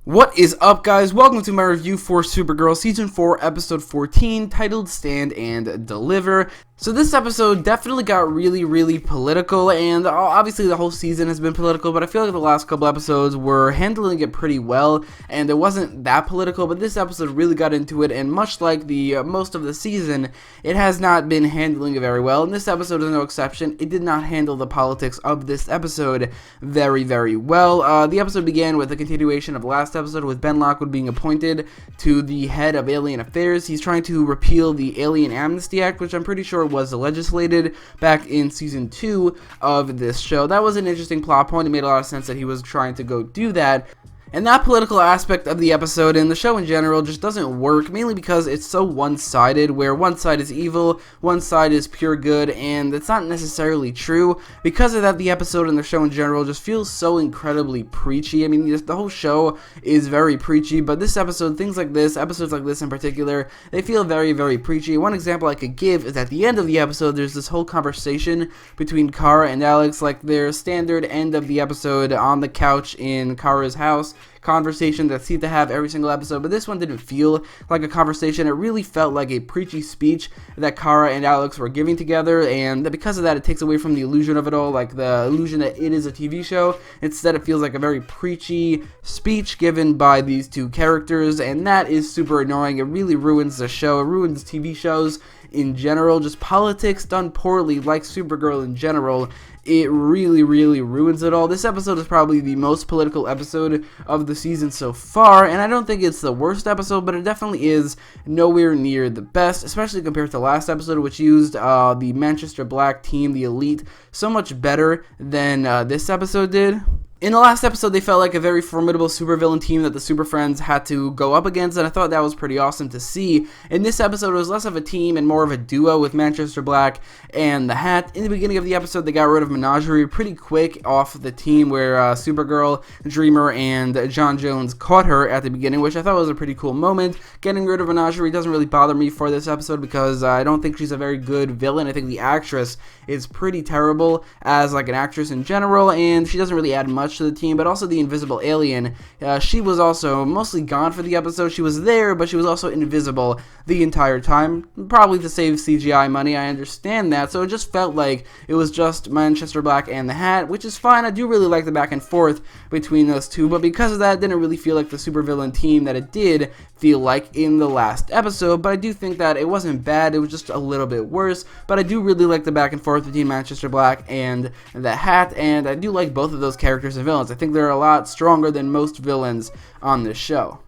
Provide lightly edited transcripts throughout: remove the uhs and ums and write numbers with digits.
What is up, guys? Welcome to my review for Supergirl Season 4, Episode 14, titled Stand and Deliver. So this episode definitely got really political, and obviously the whole season has been political, but I feel like the last couple episodes were handling it pretty well, and it wasn't that political, but this episode really got into it, and much like the most of the season, it has not been handling it very well, and this episode is no exception. It did not handle the politics of this episode very well. The episode began with a continuation of last episode with Ben Lockwood being appointed to the head of Alien Affairs. He's trying to repeal the Alien Amnesty Act, which I'm pretty sure was legislated back in season 2 of this show. That was an interesting plot point. It made a lot of sense that he was trying to go do that. And that political aspect of the episode and the show in general just doesn't work, mainly because it's so one-sided, where one side is evil, one side is pure good, and it's not necessarily true. Because of that, the episode and the show in general just feels so incredibly preachy. I mean, the whole show is very preachy, but this episode, episodes like this in particular, they feel very preachy. One example I could give is at the end of the episode, there's this whole conversation between Kara and Alex, like their standard end of the episode on the couch in Kara's house. Conversation that seemed to have every single episode, but this one didn't feel like a conversation. It really felt like a preachy speech that Kara and Alex were giving together, and because of that, it takes away from the illusion of it all, like the illusion that it is a TV show. Instead, it feels like a very preachy speech given by these two characters, and that is super annoying. It really ruins the show. It ruins TV shows in general. Just politics done poorly, like Supergirl in general, it really ruins it all. This episode is probably the most political episode of the season so far, and I don't think it's the worst episode, but it definitely is nowhere near the best, especially compared to last episode, which used the Manchester Black team, the Elite, so much better than this episode did. In the last episode, they felt like a very formidable supervillain team that the Super Friends had to go up against, and I thought that was pretty awesome to see. In this episode, it was less of a team and more of a duo with Manchester Black and the Hat. In the beginning of the episode, they got rid of Menagerie pretty quick off the team, where Supergirl, Dreamer, and John Jones caught her at the beginning, which I thought was a pretty cool moment. Getting rid of Menagerie doesn't really bother me for this episode because I don't think she's a very good villain. I think the actress is pretty terrible as like an actress in general, and she doesn't really add much to the team. But also the invisible alien, she was also mostly gone for the episode. She was there, but she was also invisible the entire time, probably to save CGI money. I understand that, so it just felt like it was just Manchester Black and the Hat, which is fine. I do really like the back and forth between those two, but because of that, it didn't really feel like the supervillain team that it did feel like in the last episode. But I do think that it wasn't bad, it was just a little bit worse. But I do really like the back and forth between Manchester Black and the Hat, and I do like both of those characters and villains. I think they're a lot stronger than most villains on this show.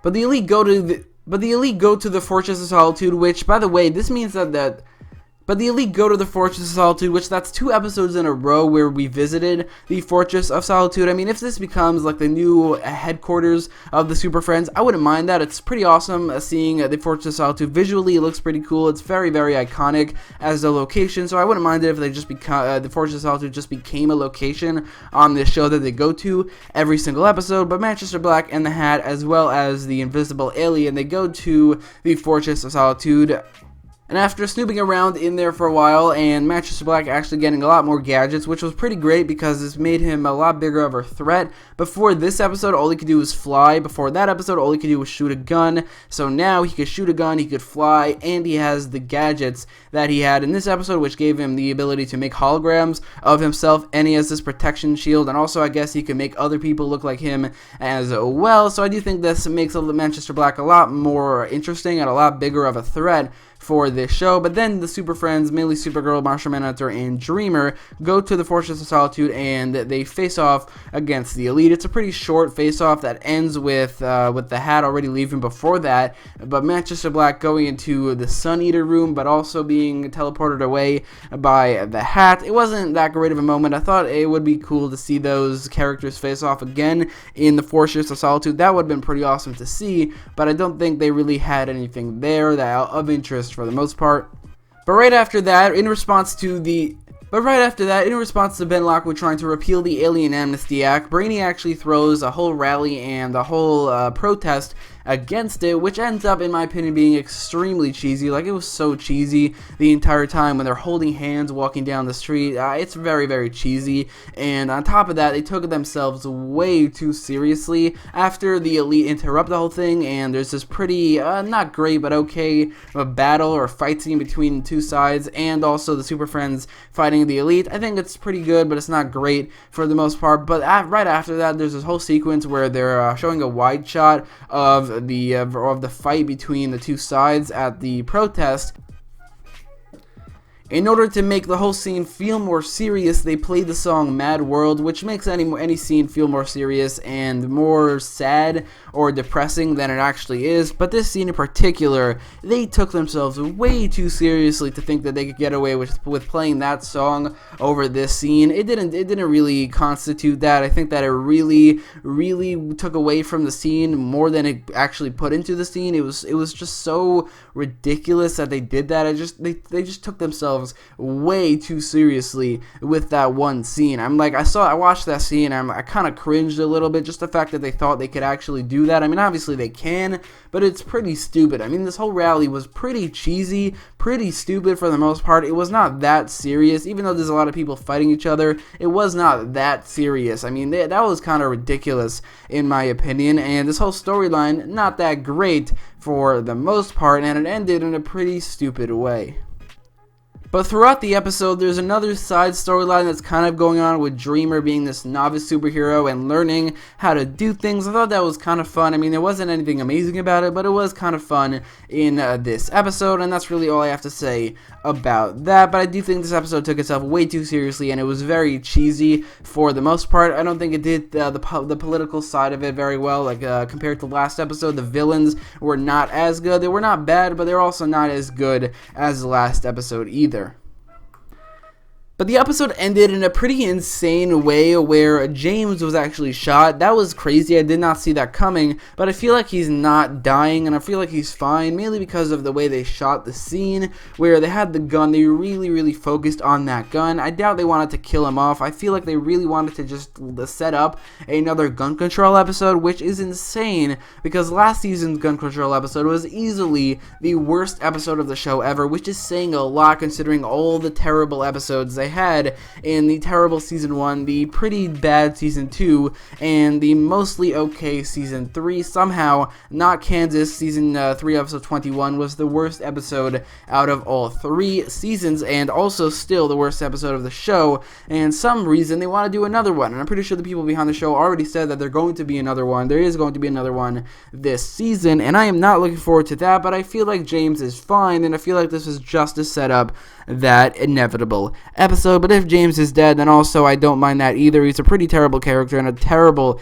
But the Elite go to the Fortress of Solitude, which, by the way, this means that But the Elite go to the Fortress of Solitude, which that's 2 episodes in a row where we visited the Fortress of Solitude. I mean, if this becomes like the new headquarters of the Super Friends, I wouldn't mind that. It's pretty awesome seeing the Fortress of Solitude. Visually, it looks pretty cool. It's very iconic as a location, so I wouldn't mind it if they just the Fortress of Solitude just became a location on this show that they go to every single episode. But Manchester Black and the Hat, as well as the invisible alien, they go to the Fortress of Solitude. And after snooping around in there for a while, and Manchester Black actually getting a lot more gadgets, which was pretty great because this made him a lot bigger of a threat. Before this episode, all he could do was fly. Before that episode, all he could do was shoot a gun. So now he could shoot a gun, he could fly, and he has the gadgets that he had in this episode, which gave him the ability to make holograms of himself, and he has this protection shield, and also I guess he can make other people look like him as well. So I do think this makes Manchester Black a lot more interesting and a lot bigger of a threat for this show. But then the Super Friends, mainly Supergirl, Martian Manhunter, and Dreamer, go to the Fortress of Solitude and they face off against the Elite. It's a pretty short face-off that ends with the Hat already leaving before that, but Manchester Black going into the Sun Eater room, but also being teleported away by the Hat. It wasn't that great of a moment. I thought it would be cool to see those characters face off again in the Fortress of Solitude. That would have been pretty awesome to see, but I don't think they really had anything there that of interest for the most part. But right after that, in response to Ben Lockwood trying to repeal the Alien Amnesty Act, Brainy actually throws a whole rally and a whole protest against it, which ends up, in my opinion, being extremely cheesy. Like, it was so cheesy the entire time when they're holding hands walking down the street. It's very, very cheesy, and on top of that, they took themselves way too seriously after the Elite interrupt the whole thing, and there's this pretty, not great, but okay, a battle or a fight scene between two sides, and also the Super Friends fighting the Elite. I think it's pretty good, but it's not great for the most part. But right after that, there's this whole sequence where they're showing a wide shot of the fight between the two sides at the protest. In order to make the whole scene feel more serious, they played the song Mad World, which makes any scene feel more serious and more sad or depressing than it actually is. But this scene in particular, they took themselves way too seriously to think that they could get away with playing that song over this scene. It didn't really constitute that. I think that it really took away from the scene more than it actually put into the scene. It was just so ridiculous that they did that. They just took themselves way too seriously with that one scene. I watched that scene, and I kind of cringed a little bit, just the fact that they thought they could actually do that. I mean, obviously they can, but it's pretty stupid. I mean, this whole rally was pretty cheesy, pretty stupid for the most part. It was not that serious, even though there's a lot of people fighting each other. It was not that serious. I mean, that was kind of ridiculous in my opinion, and this whole storyline, not that great for the most part, and it ended in a pretty stupid way. But throughout the episode, there's another side storyline that's kind of going on with Dreamer being this novice superhero and learning how to do things. I thought that was kind of fun. I mean, there wasn't anything amazing about it, but it was kind of fun in this episode, and that's really all I have to say about that. But I do think this episode took itself way too seriously, and it was very cheesy for the most part. I don't think it did the political side of it very well. Like, compared to last episode, the villains were not as good. They were not bad, but they're also not as good as the last episode either. But the episode ended in a pretty insane way where James was actually shot. That was crazy. I did not see that coming, but I feel like he's not dying, and I feel like he's fine, mainly because of the way they shot the scene where they had the gun. They really focused on that gun. I doubt they wanted to kill him off. I feel like they really wanted to just set up another gun control episode, which is insane because last season's gun control episode was easily the worst episode of the show ever, which is saying a lot considering all the terrible episodes they had in the terrible season 1, the pretty bad season 2, and the mostly okay season 3. Somehow, not Kansas, season 3 episode 21 was the worst episode out of all 3 seasons, and also still the worst episode of the show, and some reason they want to do another one, and I'm pretty sure the people behind the show already said that they're going to be another one. There is going to be another one this season, and I am not looking forward to that, but I feel like James is fine, and I feel like this is just to set up that inevitable episode. But if James is dead, then also I don't mind that either. He's a pretty terrible character and a terrible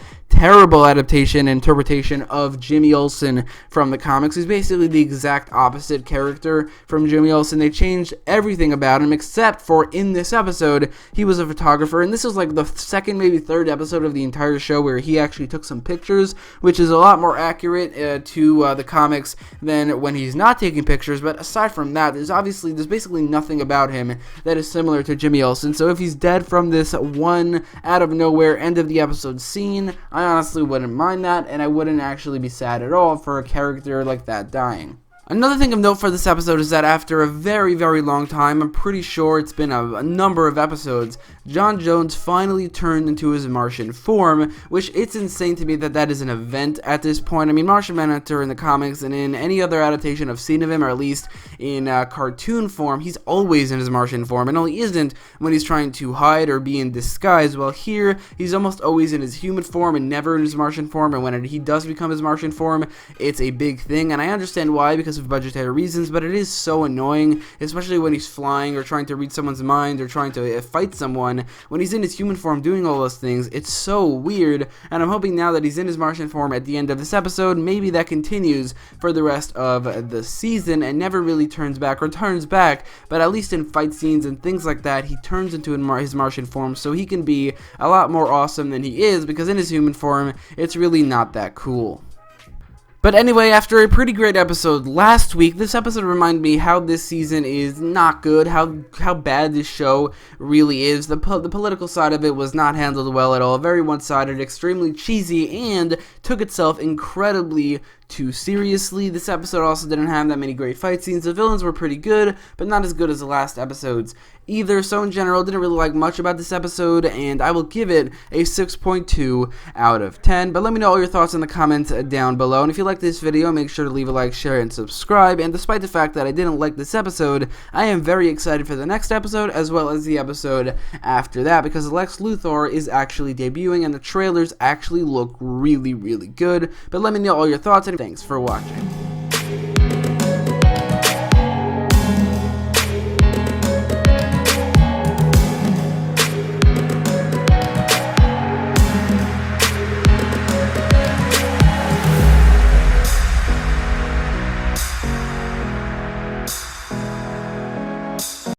adaptation and interpretation of Jimmy Olsen from the comics. He's basically the exact opposite character from Jimmy Olsen. They changed everything about him except for in this episode he was a photographer, and this is like the second, maybe third episode of the entire show where he actually took some pictures, which is a lot more accurate to the comics than when he's not taking pictures. But aside from that, there's basically nothing about him that is similar to Jimmy Olsen. So if he's dead from this one out of nowhere end of the episode scene, I honestly wouldn't mind that, and I wouldn't actually be sad at all for a character like that dying. Another thing of note for this episode is that after a very long time, I'm pretty sure it's been a number of episodes, John Jones finally turned into his Martian form, which it's insane to me that that is an event at this point. I mean, Martian Manhunter in the comics and in any other adaptation I've seen of him, or at least in cartoon form, he's always in his Martian form, and only isn't when he's trying to hide or be in disguise. Well, here, he's almost always in his human form and never in his Martian form, and when he does become his Martian form, it's a big thing, and I understand why, because of budgetary reasons, but it is so annoying, especially when he's flying or trying to read someone's mind or trying to fight someone. When he's in his human form doing all those things, it's so weird, and I'm hoping now that he's in his Martian form at the end of this episode, maybe that continues for the rest of the season and never really turns back, or turns back, but at least in fight scenes and things like that, he turns into his Martian form so he can be a lot more awesome than he is, because in his human form, it's really not that cool. But anyway, after a pretty great episode last week, this episode reminded me how this season is not good, how bad this show really is. The political side of it was not handled well at all, very one-sided, extremely cheesy, and took itself incredibly too seriously. This episode also didn't have that many great fight scenes. The villains were pretty good, but not as good as the last episodes either. So in general, didn't really like much about this episode, and I will give it a 6.2 out of 10. But let me know all your thoughts in the comments down below. And if you like this video, make sure to leave a like, share, and subscribe. And despite the fact that I didn't like this episode, I am very excited for the next episode as well as the episode after that, because Lex Luthor is actually debuting and the trailers actually look really, really good. But let me know all your thoughts, and thanks for watching.